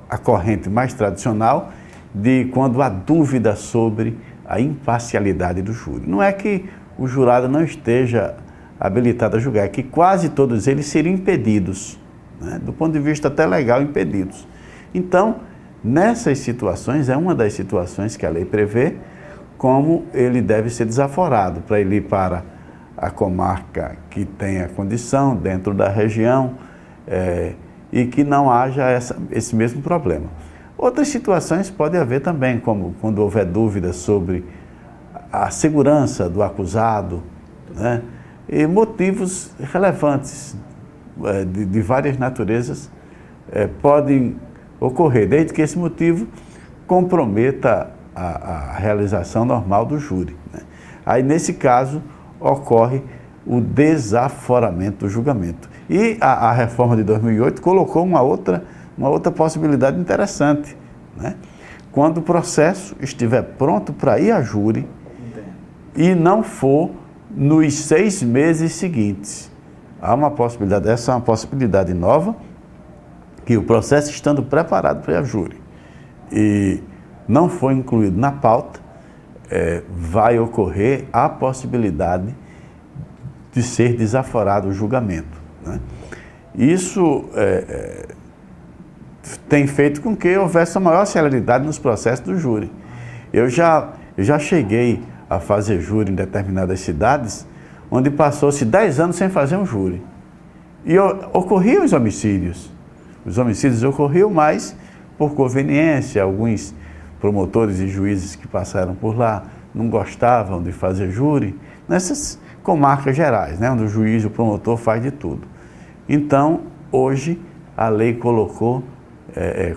A corrente mais tradicional de quando há dúvida sobre a imparcialidade do júri. Não é que o jurado não esteja habilitado a julgar, é que quase todos eles seriam impedidos, né? Do ponto de vista até legal, impedidos. Então, nessas situações, é uma das situações que a lei prevê, como ele deve ser desaforado para ele ir para a comarca que tenha condição dentro da região e que não haja esse mesmo problema. Outras situações pode haver também, como quando houver dúvidas sobre a segurança do acusado, né? E motivos relevantes de várias naturezas podem ocorrer, desde que esse motivo comprometa a realização normal do júri, né? Aí, nesse caso, ocorre o desaforamento do julgamento. E a reforma de 2008 colocou uma outra possibilidade interessante, né? Quando o processo estiver pronto para ir a júri e não for nos 6 meses seguintes. Há uma possibilidade, essa é uma possibilidade nova, que o processo estando preparado para ir a júri e não foi incluído na pauta, vai ocorrer a possibilidade de ser desaforado o julgamento, né? Isso tem feito com que houvesse uma maior celeridade nos processos do júri. Eu já cheguei a fazer júri em determinadas cidades, onde passou-se 10 anos sem fazer um júri. E ocorriam os homicídios. Os homicídios ocorriam mais por conveniência. Alguns promotores e juízes que passaram por lá não gostavam de fazer júri, nessas comarcas gerais, né, onde o juiz e o promotor faz de tudo. Então, hoje, a lei colocou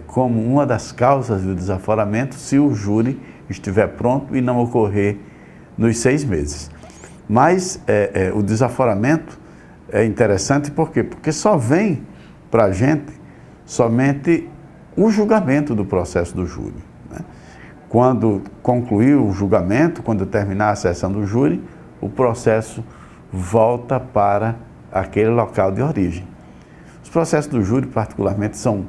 como uma das causas do desaforamento se o júri estiver pronto e não ocorrer nos 6 meses. Mas o desaforamento é interessante por quê? Porque só vem para a gente somente o julgamento do processo do júri, né? Quando concluir o julgamento, quando terminar a sessão do júri, o processo volta para aquele local de origem. Os processos do júri, particularmente, são,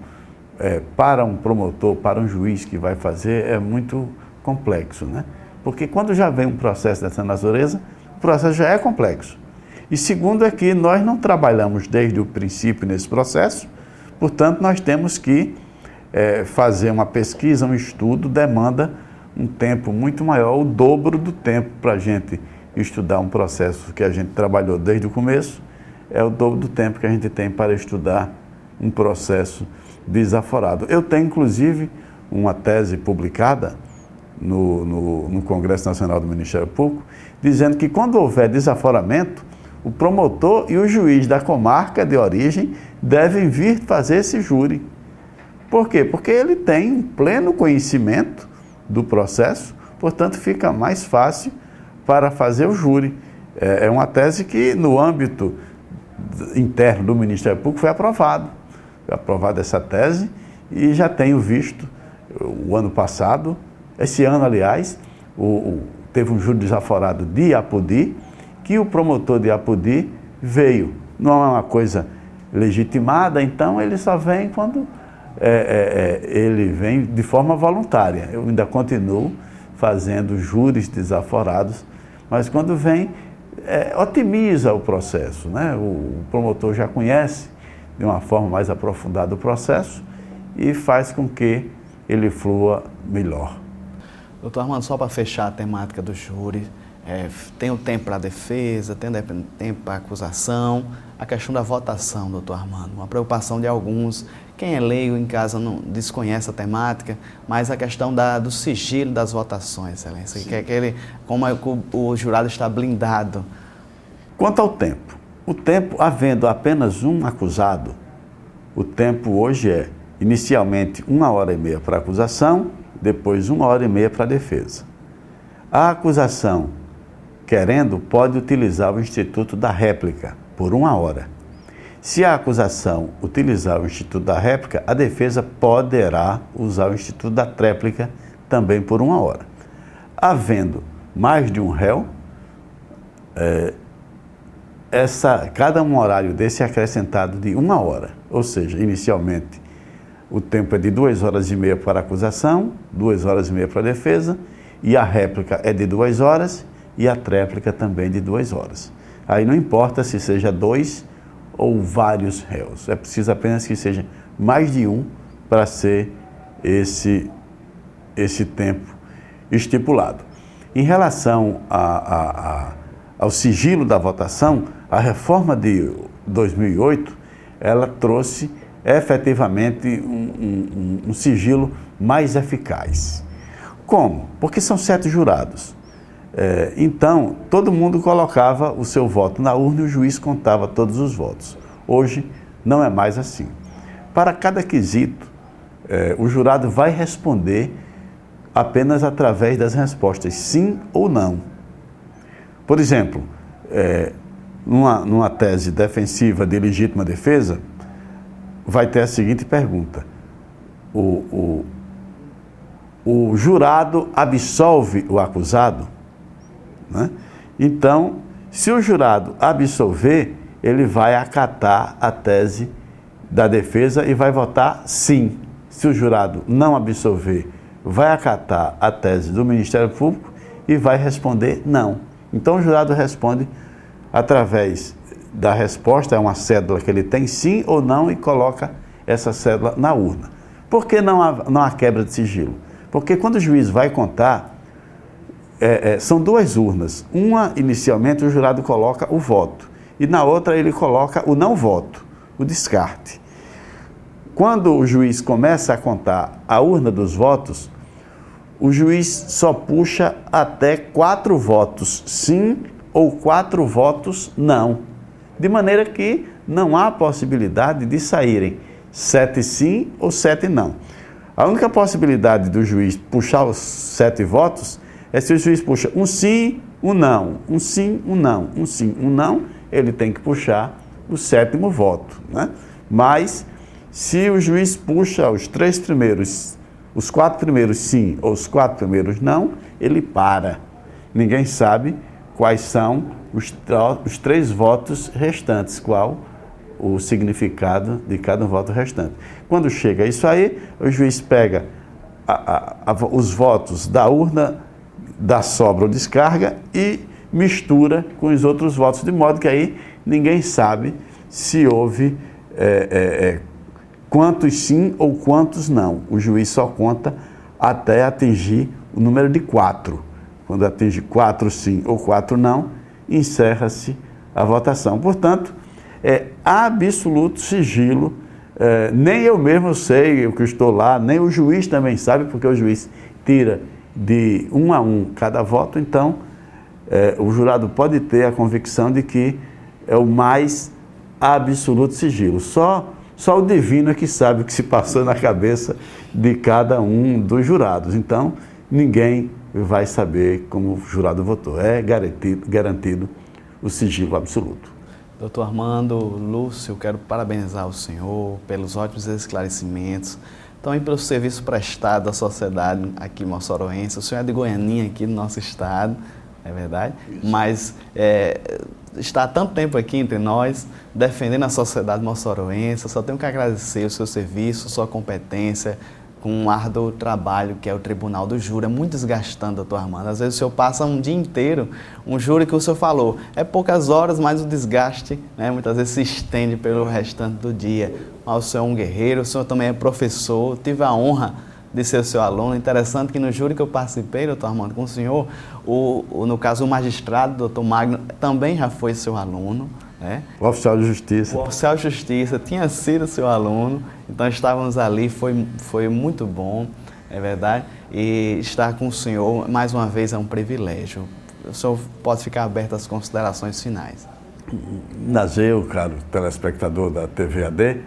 para um promotor, para um juiz que vai fazer, é muito complexo, né? Porque quando já vem um processo dessa natureza, o processo já é complexo. E segundo é que nós não trabalhamos desde o princípio nesse processo, portanto, nós temos que fazer uma pesquisa, um estudo, demanda um tempo muito maior, o dobro do tempo para a gente estudar um processo que a gente trabalhou desde o começo, é o dobro do tempo que a gente tem para estudar um processo desaforado. Eu tenho, inclusive, uma tese publicada no Congresso Nacional do Ministério Público, dizendo que quando houver desaforamento, o promotor e o juiz da comarca de origem devem vir fazer esse júri. Por quê? Porque ele tem um pleno conhecimento do processo, portanto fica mais fácil para fazer o júri. É uma tese que no âmbito interno do Ministério Público foi aprovado. Foi aprovada essa tese e já tenho visto o ano passado, esse ano aliás, teve um júri desaforado de Apodi, que o promotor de Apodi veio. Não é uma coisa legitimada, então ele só vem quando ele vem de forma voluntária. Eu ainda continuo fazendo júris desaforados, mas quando vem, otimiza o processo, né? O promotor já conhece de uma forma mais aprofundada o processo e faz com que ele flua melhor. Doutor Armando, só para fechar a temática do júri, tem o tempo para a defesa, tem o tempo para a acusação, a questão da votação, doutor Armando, uma preocupação de alguns, quem é leigo em casa não desconhece a temática, mas a questão do sigilo das votações, excelência, como o jurado está blindado. Quanto ao tempo, o tempo, havendo apenas um acusado, o tempo hoje é inicialmente 1h30 para a acusação, depois 1h30 para a defesa. A acusação, querendo, pode utilizar o instituto da réplica por 1 hora. Se a acusação utilizar o instituto da réplica, a defesa poderá usar o instituto da tréplica também por 1 hora. Havendo mais de um réu, cada um horário desse é acrescentado de 1 hora, ou seja, inicialmente o tempo é de 2h30 para a acusação, 2h30 para a defesa, e a réplica é de 2 horas e a tréplica também de 2 horas. Aí não importa se seja 2 ou vários réus, é preciso apenas que seja mais de um para ser esse tempo estipulado. Em relação ao sigilo da votação, a reforma de 2008, ela trouxe efetivamente um sigilo mais eficaz. Como? Porque são 7 jurados. Então, todo mundo colocava o seu voto na urna e o juiz contava todos os votos. Hoje, não é mais assim. Para cada quesito, o jurado vai responder apenas através das respostas sim ou não. Por exemplo, numa tese defensiva de legítima defesa, vai ter a seguinte pergunta: o jurado absolve o acusado? Né? Então, se o jurado absolver, ele vai acatar a tese da defesa e vai votar sim. Se o jurado não absolver, vai acatar a tese do Ministério Público e vai responder não. Então, o jurado responde através da resposta, é uma cédula que ele tem sim ou não, e coloca essa cédula na urna. Por que não há quebra de sigilo? Porque quando o juiz vai contar, são 2 urnas. Uma, inicialmente, o jurado coloca o voto, e na outra ele coloca o não voto, o descarte. Quando o juiz começa a contar a urna dos votos, o juiz só puxa até 4 votos sim ou 4 votos não. De maneira que não há possibilidade de saírem 7 sim ou 7 não. A única possibilidade do juiz puxar os 7 votos é se o juiz puxa um sim, um não, um sim, um não, um sim, um não, ele tem que puxar o 7º voto, né? Mas, se o juiz puxa os 3 primeiros, os 4 primeiros sim ou os 4 primeiros não, ele para. Ninguém sabe quais são os 3 votos restantes, qual o significado de cada voto restante. Quando chega isso aí, o juiz pega os votos da urna, da sobra ou descarga e mistura com os outros votos, de modo que aí ninguém sabe se houve quantos sim ou quantos não. O juiz só conta até atingir o número de 4. Quando atinge 4 sim ou 4 não, encerra-se a votação. Portanto, é absoluto sigilo. Nem eu mesmo sei o que estou lá, nem o juiz também sabe, porque o juiz tira de 1 a 1 cada voto. Então, o jurado pode ter a convicção de que é o mais absoluto sigilo. Só o divino é que sabe o que se passou na cabeça de cada um dos jurados. Então, ninguém vai saber como o jurado votou. É garantido o sigilo absoluto. Doutor Armando Lúcio, quero parabenizar o senhor pelos ótimos esclarecimentos, também pelo serviço prestado à sociedade aqui moçoroense. O senhor é de Goianinha, aqui no nosso estado, é verdade? Isso. Mas está há tanto tempo aqui entre nós, defendendo a sociedade moçoroense. Eu só tenho que agradecer o seu serviço, sua competência, com um árduo trabalho que é o Tribunal do Júri. É muito desgastante, doutor Armando. Às vezes o senhor passa um dia inteiro, um júri que o senhor falou, é poucas horas, mas o desgaste, né, muitas vezes se estende pelo restante do dia. Mas o senhor é um guerreiro, o senhor também é professor, tive a honra de ser o seu aluno. Interessante que no júri que eu participei, doutor Armando, com o senhor, no caso o magistrado, doutor Magno, também já foi seu aluno. O oficial de justiça. O oficial de justiça tinha sido seu aluno, então estávamos ali, foi muito bom, é verdade, e estar com o senhor, mais uma vez, é um privilégio. O senhor pode ficar aberto às considerações finais. Nazeu, caro telespectador da TV AD,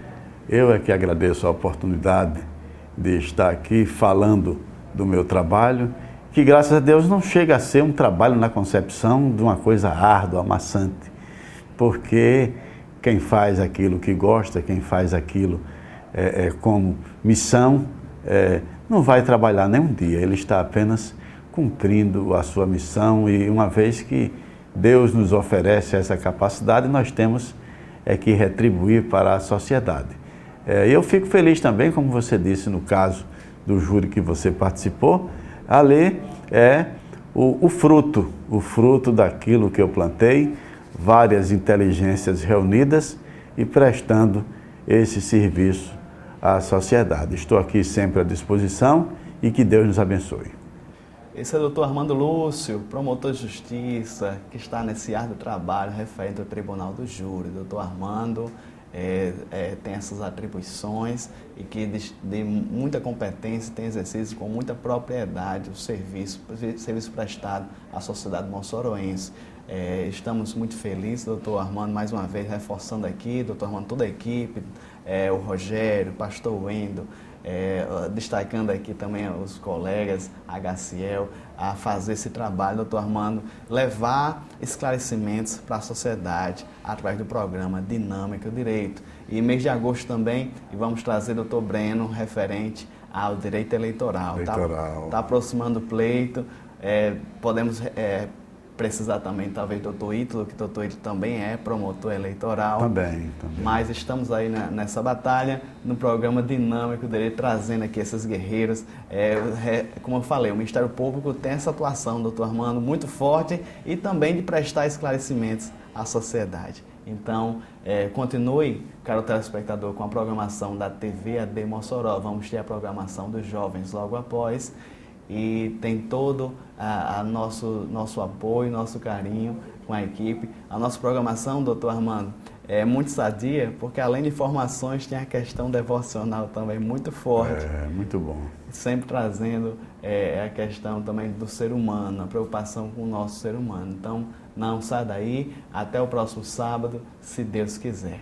eu é que agradeço a oportunidade de estar aqui falando do meu trabalho, que graças a Deus não chega a ser um trabalho na concepção de uma coisa árdua, amassante, porque quem faz aquilo que gosta, quem faz aquilo como missão, não vai trabalhar nem um dia, ele está apenas cumprindo a sua missão, e uma vez que Deus nos oferece essa capacidade, nós temos que retribuir para a sociedade. Eu fico feliz também, como você disse no caso do júri que você participou, ali é o fruto daquilo que eu plantei, várias inteligências reunidas e prestando esse serviço à sociedade. Estou aqui sempre à disposição e que Deus nos abençoe. Esse é o doutor Armando Lúcio, promotor de justiça, que está nesse árduo trabalho referente ao Tribunal do Júri. Doutor Armando tem essas atribuições e que de muita competência, tem exercido com muita propriedade o serviço prestado à sociedade moçoroense. Estamos muito felizes, doutor Armando, mais uma vez reforçando aqui, doutor Armando, toda a equipe, o Rogério, o pastor Wendel, destacando aqui também os colegas, a Gaciel, a fazer esse trabalho, doutor Armando, levar esclarecimentos para a sociedade através do programa Dinâmica do Direito. E mês de agosto também, e vamos trazer doutor Breno, referente ao direito eleitoral. Está aproximando o pleito, podemos precisar também, talvez, do doutor Ítalo, que o doutor Ítalo também é promotor eleitoral. Também. Mas estamos aí nessa batalha, no programa Dinâmico do Direito, trazendo aqui esses guerreiros. Como eu falei, o Ministério Público tem essa atuação, doutor Armando, muito forte e também de prestar esclarecimentos à sociedade. Então, continue, caro telespectador, com a programação da TV AD Mossoró. Vamos ter a programação dos jovens logo após. E tem todo nosso apoio, nosso carinho com a equipe. A nossa programação, doutor Armando, é muito sadia, porque além de informações, tem a questão devocional também muito forte. Muito bom. Sempre trazendo a questão também do ser humano, a preocupação com o nosso ser humano. Então, não sai daí, até o próximo sábado, se Deus quiser.